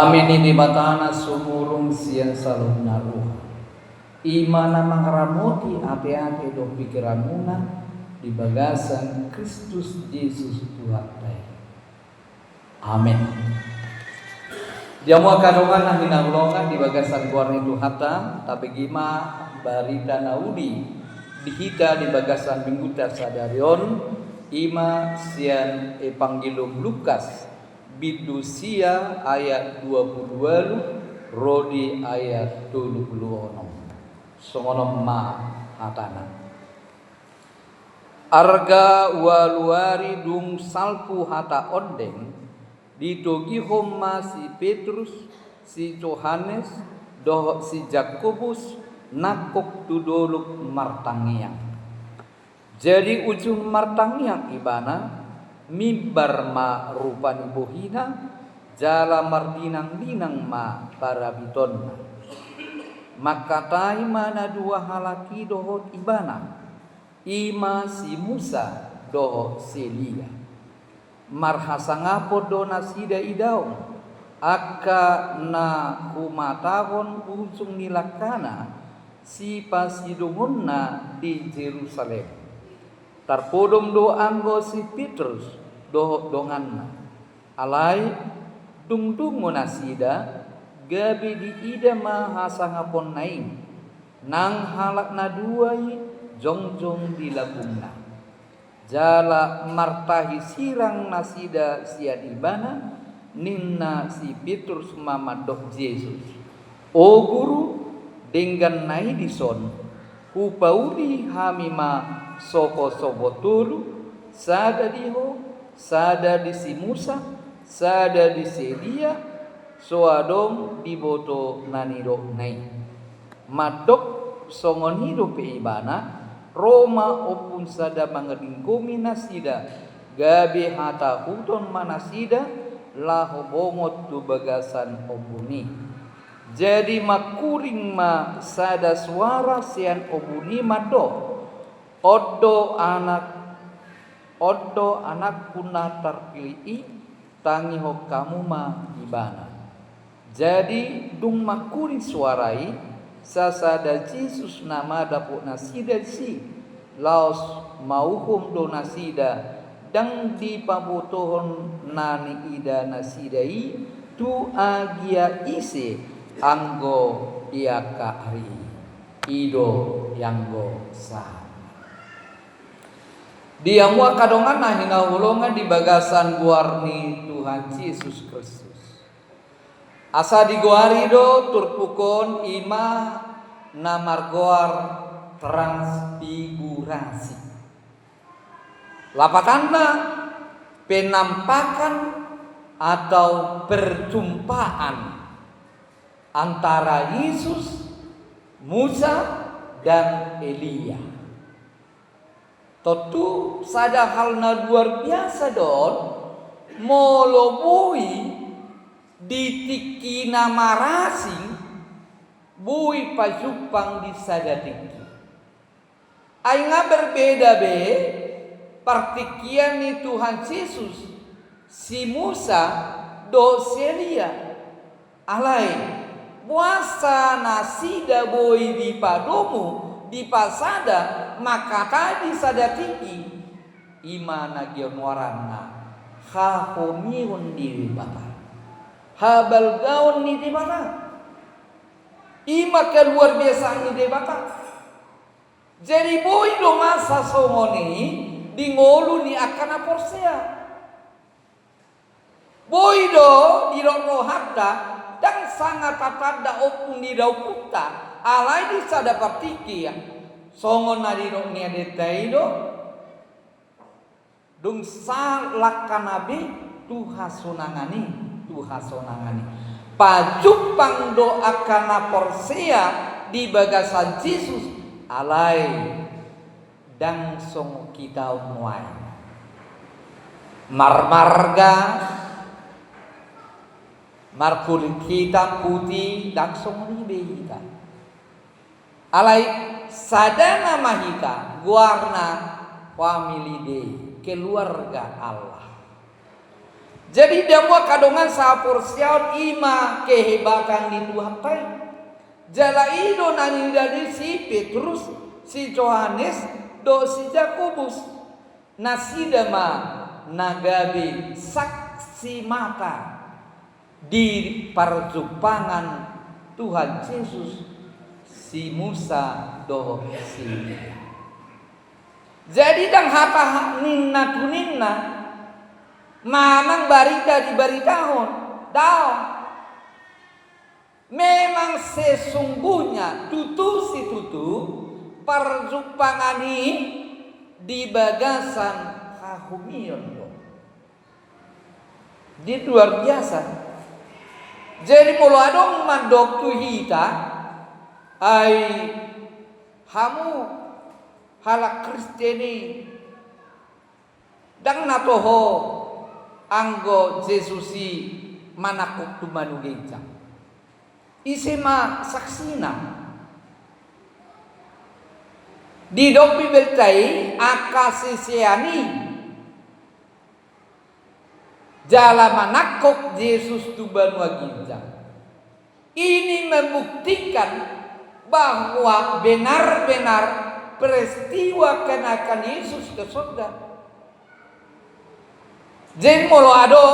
Amin di batana sumurung sian salun naruh. Imana mangramoti ate-ate do pikiranuna di bagasan Kristus Yesus Tuhan. Amin. Jamu kadongan na hinangulongan di bagasan kuarni Tuhata tapi gima barita naudi dihita di bagasan mingguta sadarion ima sian Evangelium Lukas bidusia ayat 22 rodi ayat 26 songono ma hatana arga waluari dung salpu hata ondeng ditogi homa si Petrus, si Yohanes, doh si Jakobus, nakok tudoluk martangiang. Jadi ujung martangiang ibana, mimbar ma rupani bohina, jala mardinang-dinang ma para bitonna. Maka tai mana dua halaki dohot ibana, ima si Musa dohot si Elia. Marhasangapo dona sida idaung aka na humatahon ujung nilakana si pasidungunna di Jerusalem tarpodom do anggo si Petrus do donganna alai dungdungo nasida gabi di ida mahasangapon naing nang halak na duai jongjong di lagungna jala martahi sirang nasida sian ibana ninna si Petrus mamadok Yesus. O guru dengan nai dison hupauli hamima soko sobotulu sada diho sada di si Musa sada di si Elia soadom diboto naniro nai madok songon hidup ibana Roma opun sada mangedingkumi nasida gabe hata huton manasida laho bongot tu bagasan obuni jadi makuring ma sada suara sian obuni mado oddo anak kuna terpilih tangi ho kamu ma ibana jadi dung makuring suarai sasada Yesus nama dapuk nasida si laos mauhum do nasida dang di pabutohon nani ida nasidai tu agia ise anggo iaka hari ido yanggo sa dia mua kadongan nah hina ulongan di bagasan guarni Tuhan Yesus Kristus asa digoari do turpukon ima namargoar transfigurasi. Lapatanda penampakan atau perjumpaan antara Yesus, Musa dan Elia. Tentu sada halna luar biasa don molobui ditiki nama rasing bui pajupang di sadatiki aingga berbeda be partikian ni Tuhan Yesus si Musa do Elia alai puasa nasida boi di padomu di pasada maka tadi sadatiki imana gionwarana hahomiun diri bapa habal gaun ni di mana? Ima keluar biasa ni di bata. Jadi boy do masa somoni di ngolu ni akan aporsea. Boy do di rohata dan sangat tatada opun di daukuta alai di sada partiki ya. Songon na di rohnya detaido dung salakanabi tuhasonangani pajupang doa kana porsea di bagasan Yesus alai dang song kita muai marmarga markulit hitam putih dang song libe kita alai sadana mahita guarna family day keluarga Allah Jadi dia mau kadongan sapur siaut ima kehebatan di Tuhan tay. Jala ido nani dari si Petrus, si Yohanes, do si Yakobus. Nasidama nagabe saksi mata di perjumpaan Tuhan Yesus si Musa do si Elia. Jadi dang hata ninna tuninna manang barita di baritahon daw memang sesungguhnya tutu si tutu perjumpaan ini di bagasan hahumion. Dia luar biasa. Jadi mulu adong mandok tu hita ai hamu halak Kristeni dang natoho anggo Jesusi manakuk tu manugeja. Isema saksina di dok Bibel tai akasisiani jala manakuk Yesus tu manugeja. Ini membuktikan bahwa benar-benar peristiwa kenakan Yesus ke surga. Jadi molo ado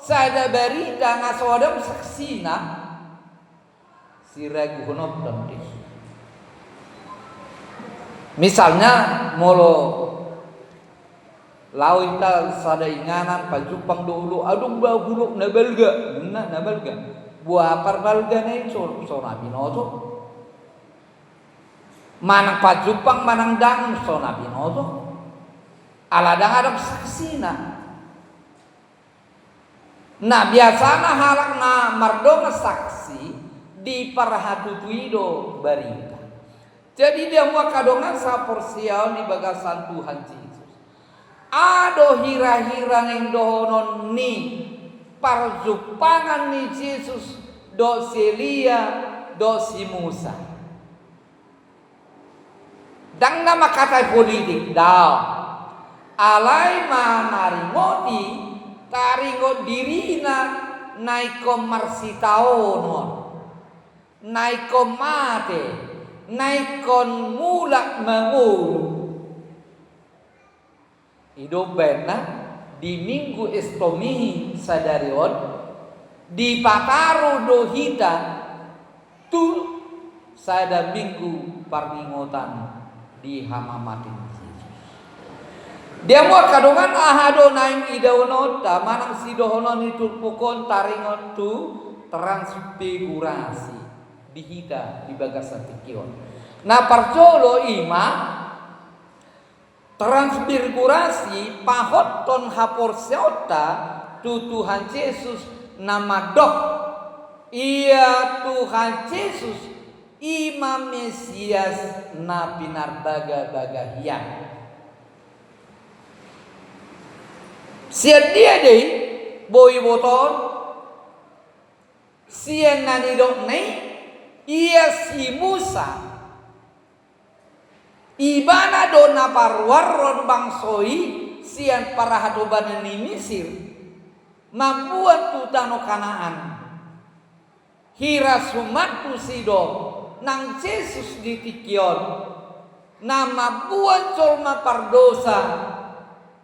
sada berita ngasodam saksina siragu honop damdis. Misalnya molo lawita sada inganan pajupang dulu adung bahuluk nabalga nabalga buah parbalga na itu sona binoto manang pajupang manang dang sona binoto aladang adap saksina. Nah biasanya halak na mardona saksi di parhatutuido barita. Jadi dia mau kadongan sapor sial di bagasan Tuhan Yesus. Ado hira-hira neng dohonon ni parjupangan ni Yesus do si Elia do si Musa. Dang nama kata politik daw. Alai manarimoti taringo dirina naiko marsitaonon naiko mate naikon mulak mangulu hidup benar di minggu estomi sadarion di pataru dohita tu sada minggu parningotan di hamamatin dia mau kadongan ahado naing idauno ta manang sidohonon itu pukon taringon tu transfigurasi dihita di bagasan tikion. Nah parcolo ima transfigurasi pahot ton hapor seota tu Tuhan Yesus nama dok iya Tuhan Yesus Imam Mesias na pinarbaga-baga hiang. Sian dia deh boy boton sian nani dok nih iya si Musa ibana dona parwaron bangsoi sian para hadoban ni Mesir membuat tutano Kanaan hira sumat tu sido nang Yesus ditikion nama buat colma pardosa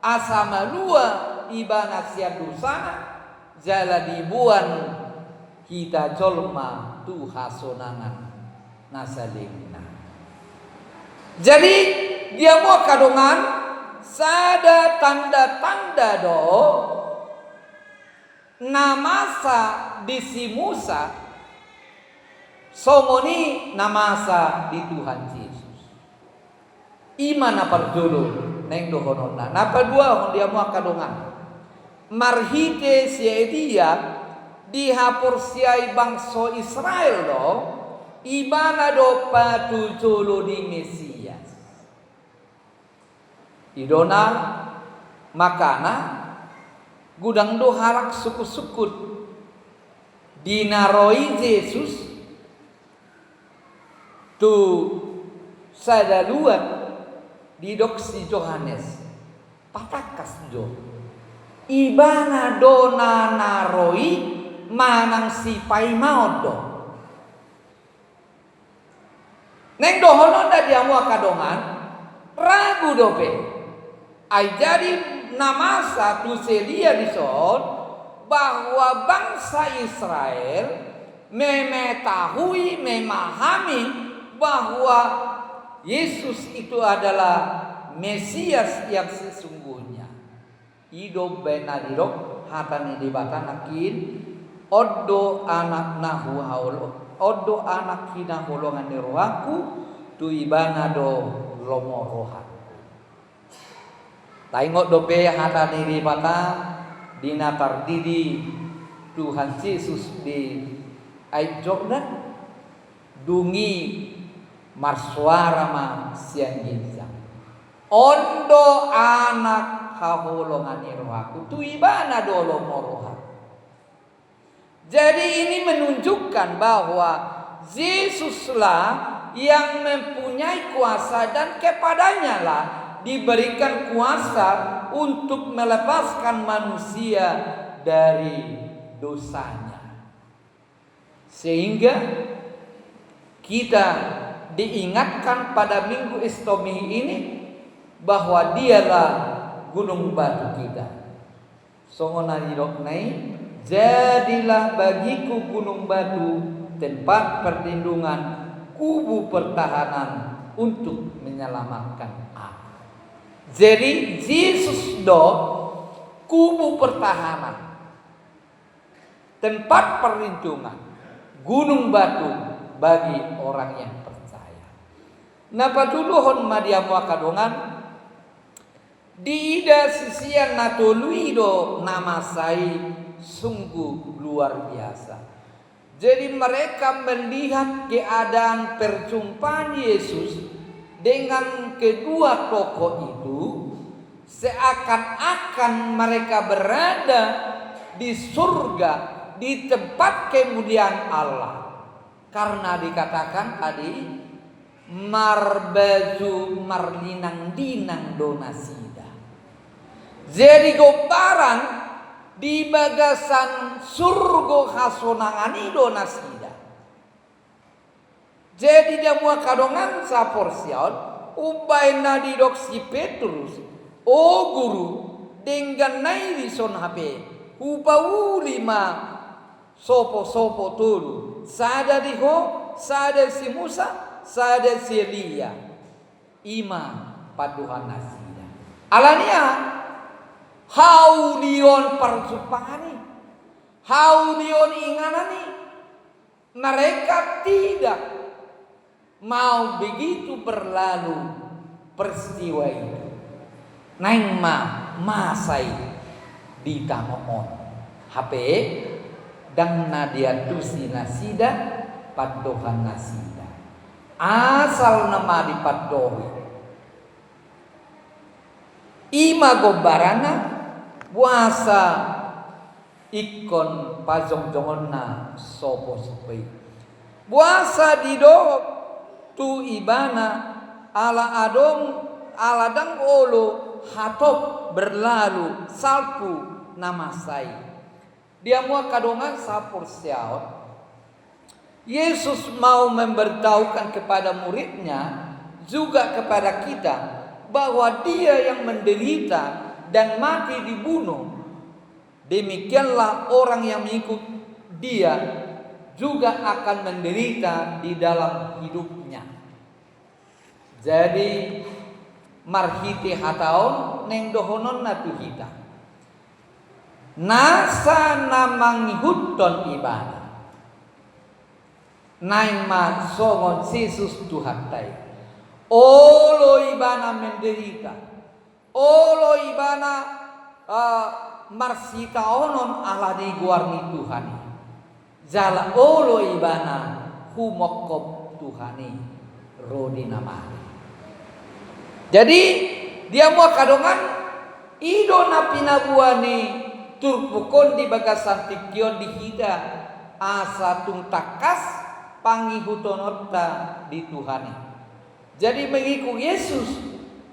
asama lua ibana sian dosana jala dibuan kita colma tu hasonangan nasalingna. Jadi dia mau kadongan sada tanda-tanda do namasa di si Musa somoni namasa di Tuhan Yesus. Imana pardulu neng dohonona. Napa dua dia mau kadongan marhite si Elia dihapur siai bangsa Israel do ibana do patu jolo di Mesias idona makana gudang do halak suku-sukut dinaroi Yesus tu sadaluan di doksi Yohanes patakas jo ibana dona naroi manang sipai maodo. Neng dohono da diamu kadongan ragu dope. Ai jadi namasa tu sedia disod bahwa bangsa Israel mengetahui, memahami bahwa Yesus itu adalah Mesias yang sesungguhnya. Ido benadiro hatani dibatanakin odo anak nahu haulo odo anak hina holongan ni rohaku tu ibana do lomo rohaku. Taingot dope hatani dibata dina tardidi Tuhan Yesus di Air Jordan dungi marsuara ma siang ginjang ondo anak haholongan ni rohaku tu ibana do lomo rohaku. Jadi ini menunjukkan bahwa Yesuslah yang mempunyai kuasa dan kepadanya lah diberikan kuasa untuk melepaskan manusia dari dosanya. Sehingga kita diingatkan pada Minggu Istomi ini bahwa dialah gunung batu kita. Songonari roknai jadilah bagiku gunung batu tempat perlindungan, kubu pertahanan untuk menyelamatkan aku. Jadi Yesus do kubu pertahanan, tempat perlindungan, gunung batu bagi orang yang percaya. Napa duluhon madiamu kadongan di ida sisian natoluido nama sai sungguh luar biasa. Jadi mereka melihat keadaan perjumpaan Yesus dengan kedua tokoh itu seakan-akan mereka berada di surga, di tempat kemuliaan Allah. Karena dikatakan tadi marbaju marlinang dinang donasida. Jadi gobaran di bagasan surgo hasonangan ido nasida. Jadi dia mua kadongan saporsiaun ubay na didok si Petrus o guru dengan nairi son hape upau lima sopo tulu sada diho sada si Musa sada si Elia ima paduhan nasida alania haulion perjumpaan, haulion inganani, mereka tidak mau begitu berlalu peristiwa itu. Neng masai di tamoon, HP dan nadia tusi nasida padohan nasida. Asal nama di padohi. Ima gobarana puasa ikon pajong-jongonna sopo-sopoi. Puasa dido tu ibana ala dang olo hatop berlalu salpu nama sai. Dia mua kadongan sapur siaut. Yesus mau memberitahukan kepada muridnya juga kepada kita bahwa dia yang menderita dan mati dibunuh, demikianlah orang yang mengikut dia juga akan menderita di dalam hidupnya. Jadi marhiti hataon neng dohonon natu hita nasa namang hutton ibadah naing ma songon Yesus Tuhan tai olo ibana menderita olo ibana marsita onon ala di guarni Tuhani jala olo ibana humokop Tuhani rodi namani. Jadi dia mau kadongan ido napina buani turpukon di bagasan tikion di hida asa tungtakas pangihutonota di Tuhani. Jadi mengikut Yesus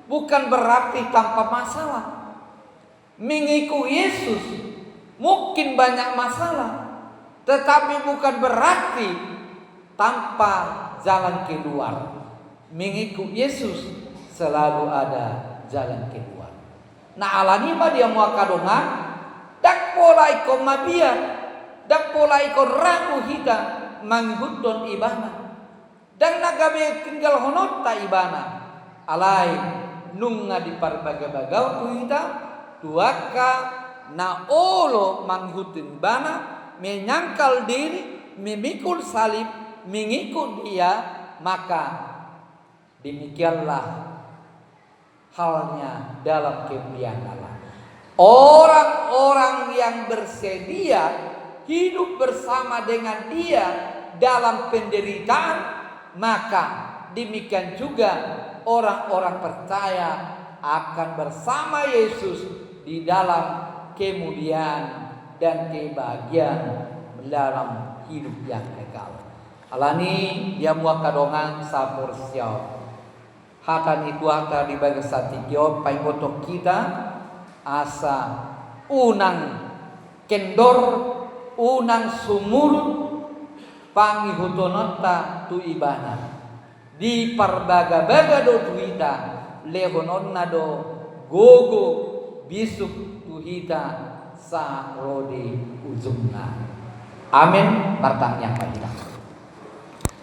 bukan berarti tanpa masalah. mengikut Yesus mungkin banyak masalah, tetapi bukan berarti tanpa jalan keluar. Mengikut Yesus selalu ada jalan keluar. Nah alani mah dia mau kadongan, dak pola ikon mabia, dak pola ikon ragu hita manghuton ibana, dan nagabe tinggal honota ibana, alai nunga di parbaga-bagau tu hita, tuaka na olo manghutun ibana, menyangkal diri, memikul salib, mengikut dia, maka demikianlah halnya dalam kemuliaan Allah. Orang-orang yang bersedia hidup bersama dengan dia dalam penderitaan, maka demikian juga orang-orang percaya akan bersama Yesus di dalam kemuliaan dan kebahagiaan dalam hidup yang kekal. Alani dia mua kadongan sapur siau. Hatan itu hata di bagi satikio paingotok kita asa unang kendor unang sumur pangihutonota tu ibana di parbaga-baga do tuita lehononna do gogo bisuk tuhita sa rode ujungna. Amin. Martang yang baik.